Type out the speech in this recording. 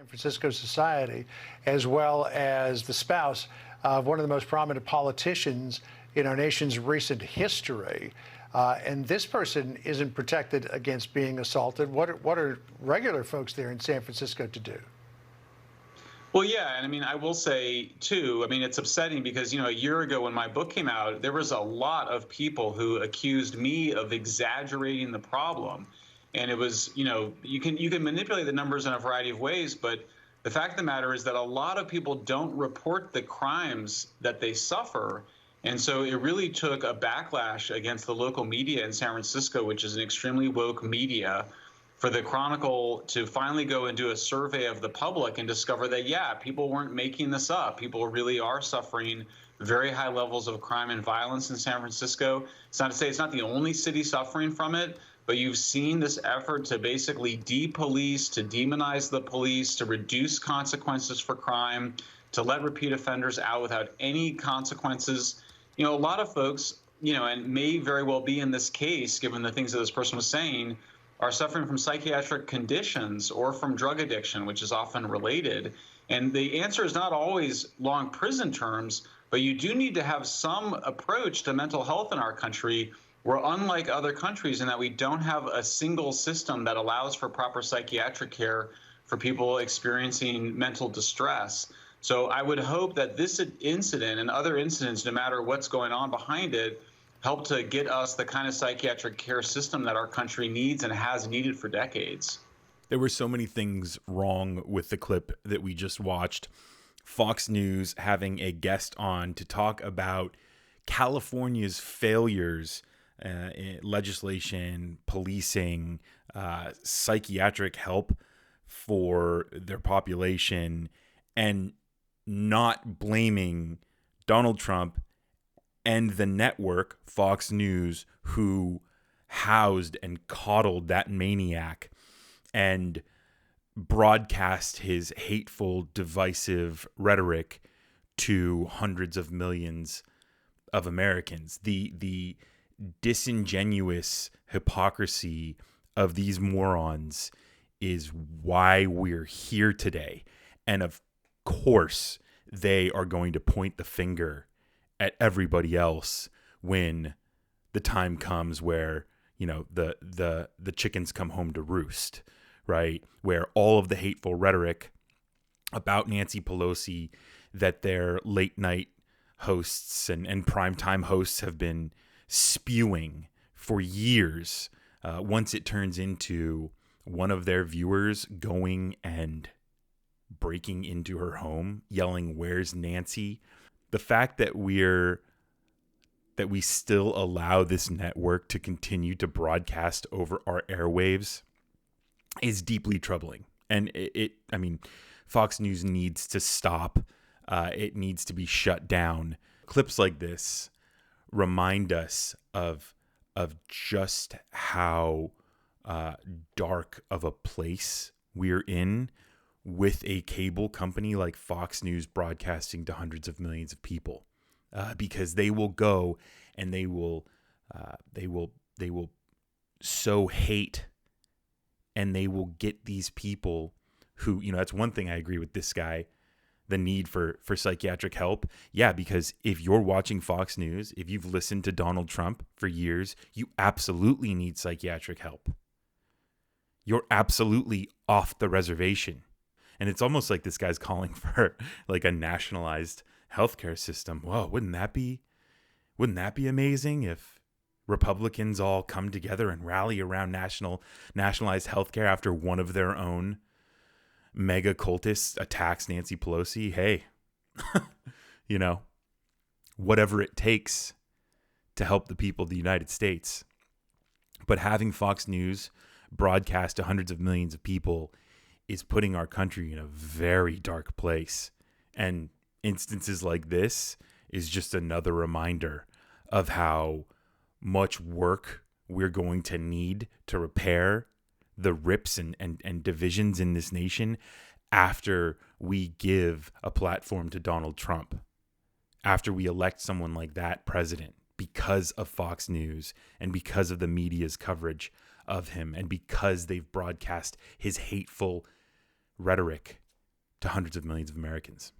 San Francisco society, as well as the spouse of one of the most prominent politicians in our nation's recent history. And this person isn't protected against being assaulted. What are regular folks there in San Francisco to do? Well, yeah, and I mean, I will say too, I mean, it's upsetting because, a year ago when my book came out, there was a lot of people who accused me of exaggerating the problem. And it was, you can manipulate the numbers in a variety of ways, but the fact of the matter is that a lot of people don't report the crimes that they suffer. And so it really took a backlash against the local media in San Francisco, which is an extremely woke media, for the Chronicle to finally go and do a survey of the public and discover that, yeah, people weren't making this up. People really are suffering very high levels of crime and violence in San Francisco. It's not to say it's not the only city suffering from it, but you've seen this effort to basically de-police, to demonize the police, to reduce consequences for crime, to let repeat offenders out without any consequences. A lot of folks, and may very well be in this case, given the things that this person was saying, are suffering from psychiatric conditions or from drug addiction, which is often related. And the answer is not always long prison terms, but you do need to have some approach to mental health in our country. We're unlike other countries in that we don't have a single system that allows for proper psychiatric care for people experiencing mental distress. So I would hope that this incident and other incidents, no matter what's going on behind it, help to get us the kind of psychiatric care system that our country needs and has needed for decades. There were so many things wrong with the clip that we just watched. Fox News having a guest on to talk about California's failures in legislation, policing, psychiatric help for their population, and not blaming Donald Trump and the network, Fox News, who housed and coddled that maniac and broadcast his hateful, divisive rhetoric to hundreds of millions of Americans. The disingenuous hypocrisy of these morons is why we're here today. And of course, they are going to point the finger at everybody else when the time comes where, the chickens come home to roost, right? Where all of the hateful rhetoric about Nancy Pelosi that their late night hosts and primetime hosts have been spewing for years, once it turns into one of their viewers going and breaking into her home, yelling, "Where's Nancy?" The fact that we still allow this network to continue to broadcast over our airwaves is deeply troubling. And Fox News needs to stop. It needs to be shut down. Clips like this remind us of just how dark of a place we're in with a cable company like Fox News broadcasting to hundreds of millions of people, because they will go and they will sow hate, and they will get these people who, that's one thing I agree with this guy, the need for psychiatric help. Yeah, because if you're watching Fox News, if you've listened to Donald Trump for years, you absolutely need psychiatric help. You're absolutely off the reservation. And it's almost like this guy's calling for like a nationalized healthcare system. Whoa, wouldn't that be amazing if Republicans all come together and rally around nationalized healthcare after one of their own mega cultists attacks Nancy Pelosi? Hey, whatever it takes to help the people of the United States. But having Fox News broadcast to hundreds of millions of people is putting our country in a very dark place. And instances like this is just another reminder of how much work we're going to need to repair the rips and divisions in this nation after we give a platform to Donald Trump, after we elect someone like that president, because of Fox News and because of the media's coverage of him and because they've broadcast his hateful rhetoric to hundreds of millions of Americans.